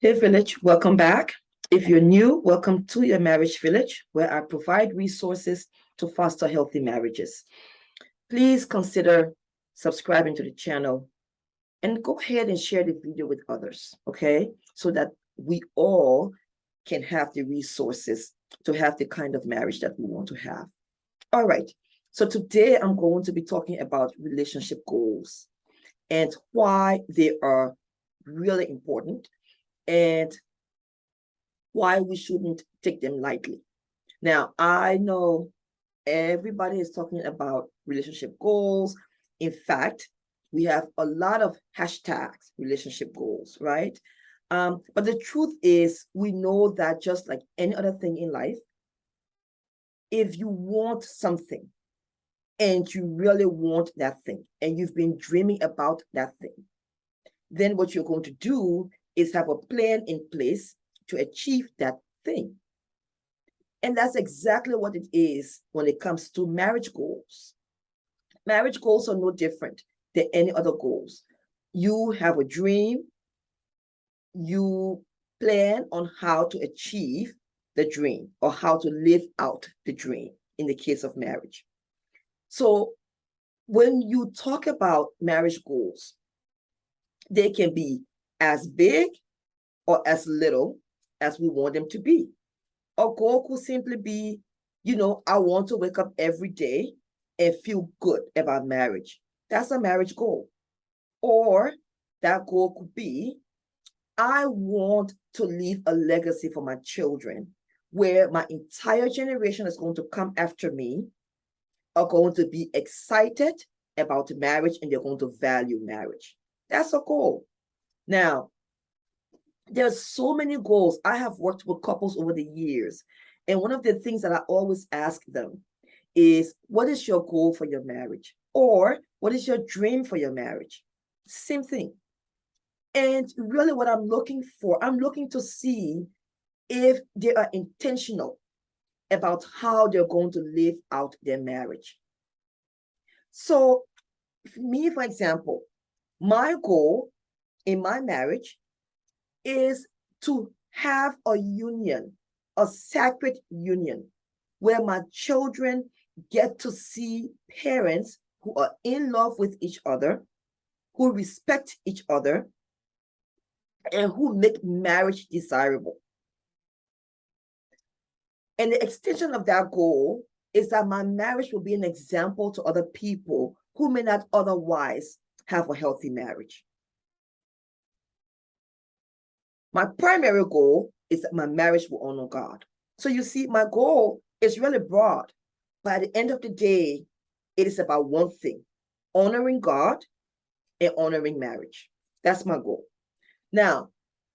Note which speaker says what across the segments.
Speaker 1: Hey Village, welcome back. If you're new, welcome to your Marriage Village, where I provide resources to foster healthy marriages. Please consider subscribing to the channel and go ahead and share the video with others, okay? So that we all can have the resources to have the kind of marriage that we want to have. All right, so today I'm going to be talking about relationship goals and why they are really important and why we shouldn't take them lightly. Now, I know everybody is talking about relationship goals. In fact, we have a lot of hashtags, relationship goals, right? But the truth is, we know that just like any other thing in life, if you want something and you really want that thing and you've been dreaming about that thing, then what you're going to do is have a plan in place to achieve that thing. And that's exactly what it is when it comes to marriage goals. Marriage goals are no different than any other goals. You have a dream, you plan on how to achieve the dream or how to live out the dream in the case of marriage. So when you talk about marriage goals, they can be as big or as little as we want them to be. A goal could simply be, I want to wake up every day and feel good about marriage. That's a marriage goal. Or that goal could be, I want to leave a legacy for my children where my entire generation is going to come after me, are going to be excited about marriage and they're going to value marriage. That's a goal. Now, there's so many goals. I have worked with couples over the years. And one of the things that I always ask them is, what is your goal for your marriage? Or what is your dream for your marriage? Same thing. And really what I'm looking for, I'm looking to see if they are intentional about how they're going to live out their marriage. So me, for example, my goal in my marriage is to have a union, a sacred union, where my children get to see parents who are in love with each other, who respect each other, and who make marriage desirable. And the extension of that goal is that my marriage will be an example to other people who may not otherwise have a healthy marriage. My primary goal is that my marriage will honor God. So you see, my goal is really broad, but at the end of the day, it is about one thing: honoring God and honoring marriage. That's my goal. Now,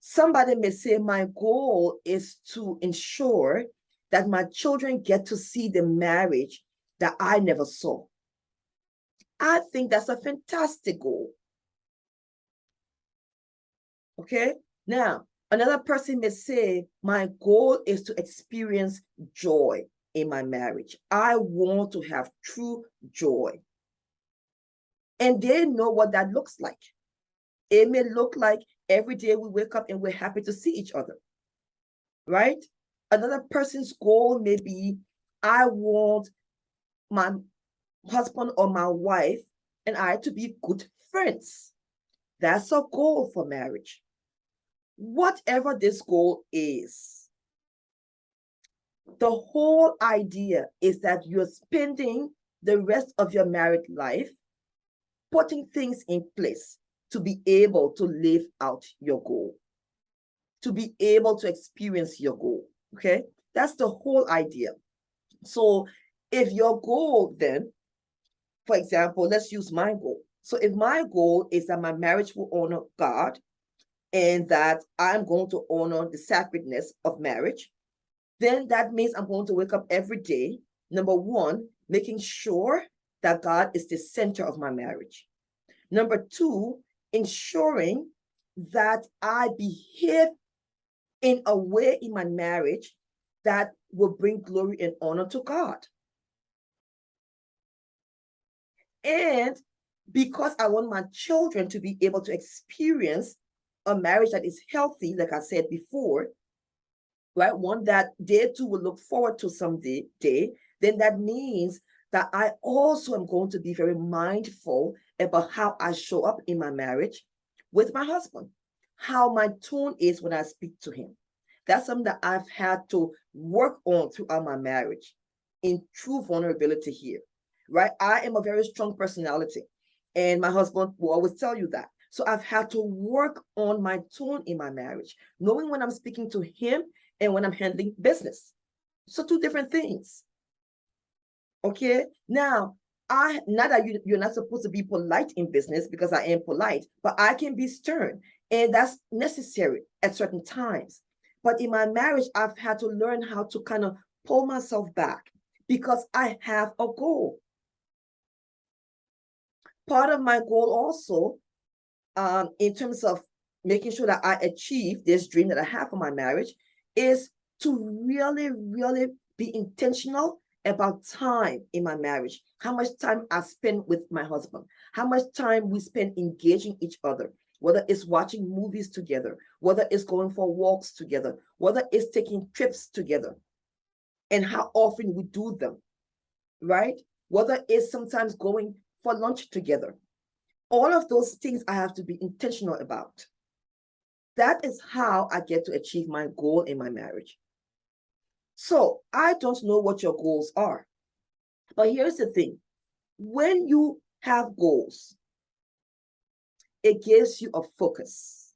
Speaker 1: somebody may say my goal is to ensure that my children get to see the marriage that I never saw. I think that's a fantastic goal. Okay? Now, another person may say, my goal is to experience joy in my marriage. I want to have true joy. And they know what that looks like. It may look like every day we wake up and we're happy to see each other, right? Another person's goal may be, I want my husband or my wife and I to be good friends. That's a goal for marriage. Whatever this goal is, the whole idea is that you're spending the rest of your married life putting things in place to be able to live out your goal, to be able to experience your goal, okay? That's the whole idea. So if your goal then, for example, let's use my goal. So if my goal is that my marriage will honor God and that I'm going to honor the sacredness of marriage, then that means I'm going to wake up every day, number one, making sure that God is the center of my marriage. Number two, ensuring that I behave in a way in my marriage that will bring glory and honor to God. And because I want my children to be able to experience a marriage that is healthy, like I said before, right? One that they too will look forward to someday, then that means that I also am going to be very mindful about how I show up in my marriage with my husband, how my tone is when I speak to him. That's something that I've had to work on throughout my marriage, in true vulnerability here, right? I am a very strong personality, and my husband will always tell you that. So I've had to work on my tone in my marriage, knowing when I'm speaking to him and when I'm handling business. So two different things. Okay. Now, not that you're not supposed to be polite in business, because I am polite, but I can be stern, and that's necessary at certain times. But in my marriage, I've had to learn how to kind of pull myself back because I have a goal. Part of my goal also, in terms of making sure that I achieve this dream that I have for my marriage, is to really, really be intentional about time in my marriage. How much time I spend with my husband, how much time we spend engaging each other, whether it's watching movies together, whether it's going for walks together, whether it's taking trips together, and how often we do them, right? Whether it's sometimes going for lunch together. All of those things I have to be intentional about. That is how I get to achieve my goal in my marriage. So I don't know what your goals are, but here's the thing. When you have goals, it gives you a focus.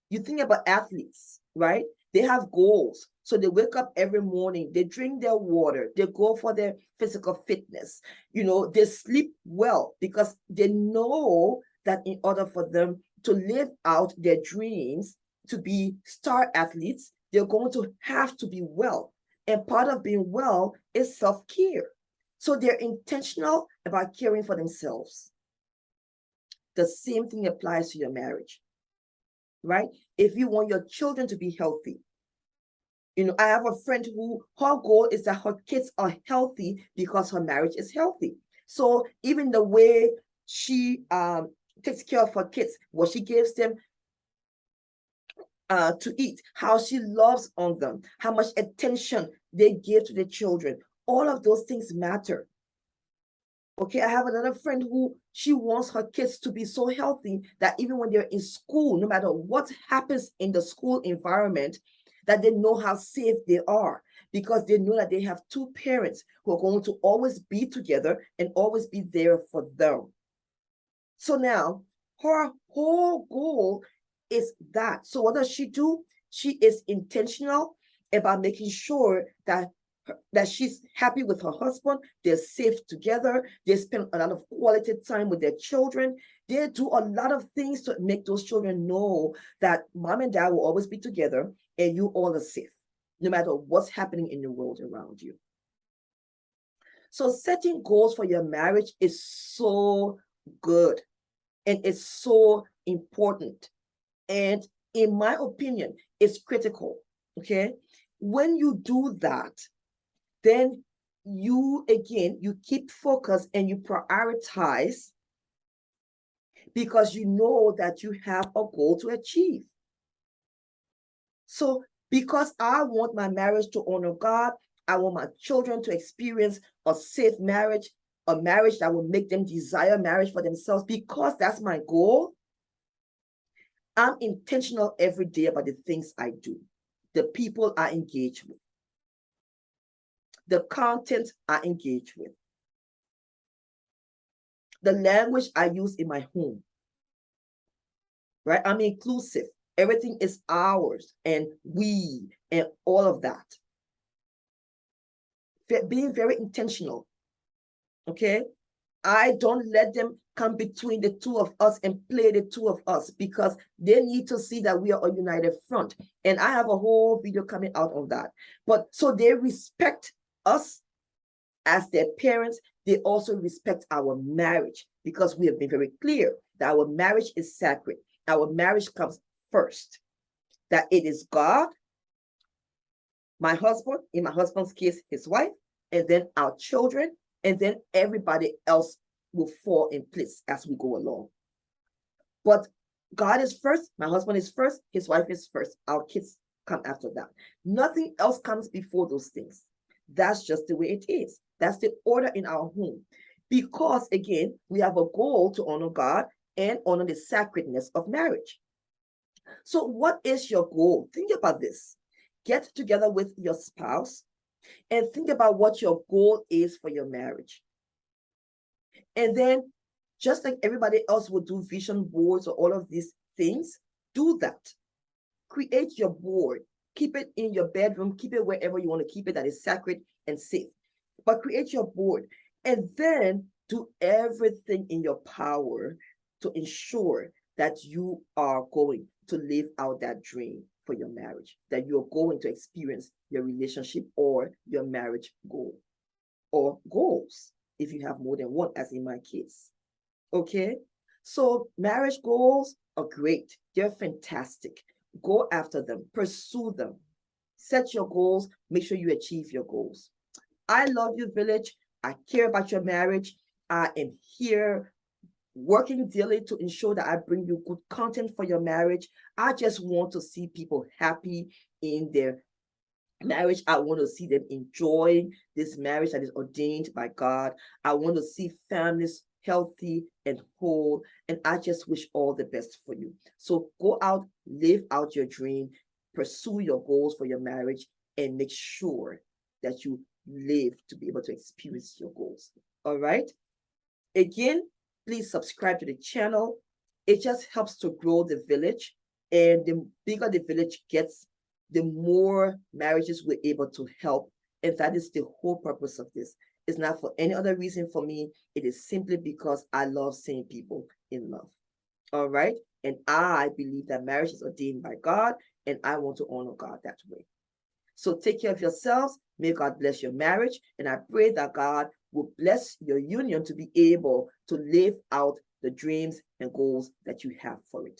Speaker 1: You think about athletes, right? They have goals. So they wake up every morning, they drink their water, they go for their physical fitness. They sleep well because they know that in order for them to live out their dreams, to be star athletes, they're going to have to be well. And part of being well is self-care. So they're intentional about caring for themselves. The same thing applies to your marriage, right? If you want your children to be healthy, I have a friend who her goal is that her kids are healthy because her marriage is healthy. So even the way she takes care of her kids, what she gives them to eat, how she loves on them, how much attention they give to the children, all of those things matter. Okay, I have another friend who she wants her kids to be so healthy that even when they're in school, no matter what happens in the school environment, that they know how safe they are, because they know that they have two parents who are going to always be together and always be there for them. So now her whole goal is that. So what does she do? She is intentional about making sure that she's happy with her husband. They're safe together. They spend a lot of quality time with their children. They do a lot of things to make those children know that mom and dad will always be together and you all are safe, no matter what's happening in the world around you. So setting goals for your marriage is so good and it's so important. And in my opinion, it's critical, okay? When you do that, then you keep focus and you prioritize because you know that you have a goal to achieve. So because I want my marriage to honor God, I want my children to experience a safe marriage, a marriage that will make them desire marriage for themselves, because that's my goal. I'm intentional every day about the things I do, the people I engage with, the content I engage with, the language I use in my home, right? I'm inclusive. Everything is ours and we and all of that. Being very intentional, okay? I don't let them come between the two of us and play the two of us, because they need to see that we are a united front. And I have a whole video coming out on that. But so they respect us as their parents. They also respect our marriage, because we have been very clear that our marriage is sacred. Our marriage comes first, that it is God, my husband, in my husband's case, his wife, and then our children, and then everybody else will fall in place as we go along. But God is first, my husband is first, his wife is first, our kids come after that. Nothing else comes before those things. That's just the way it is. That's the order in our home. Because again, we have a goal to honor God and honor the sacredness of marriage. So, what is your goal? Think about this. Get together with your spouse and think about what your goal is for your marriage. And then, just like everybody else would do vision boards or all of these things, do that. Create your board. Keep it in your bedroom. Keep it wherever you want to keep it that is sacred and safe. But create your board and then do everything in your power to ensure that you are going to live out that dream for your marriage, that you're going to experience your relationship or your marriage goal or goals if you have more than one, as in my case. Okay? So marriage goals are great. They're fantastic. Go after them, pursue them, set your goals, make sure you achieve your goals. I love you, village. I care about your marriage. I am here working daily to ensure that I bring you good content for your marriage. I just want to see people happy in their marriage. I want to see them enjoying this marriage that is ordained by God. I want to see families healthy and whole, and I just wish all the best for you. So go out, live out your dream, pursue your goals for your marriage, and make sure that you live to be able to experience your goals. All right? Again, please subscribe to the channel. It just helps to grow the village, and the bigger the village gets, the more marriages we're able to help. And that is the whole purpose of this. It's not for any other reason for me. It is simply because I love seeing people in love. All right? And I believe that marriage is ordained by God, and I want to honor God that way. So take care of yourselves. May God bless your marriage. And I pray that God will bless your union to be able to live out the dreams and goals that you have for it.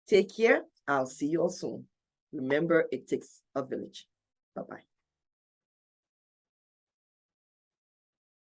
Speaker 1: Take care. I'll see you all soon. Remember, it takes a village. Bye-bye.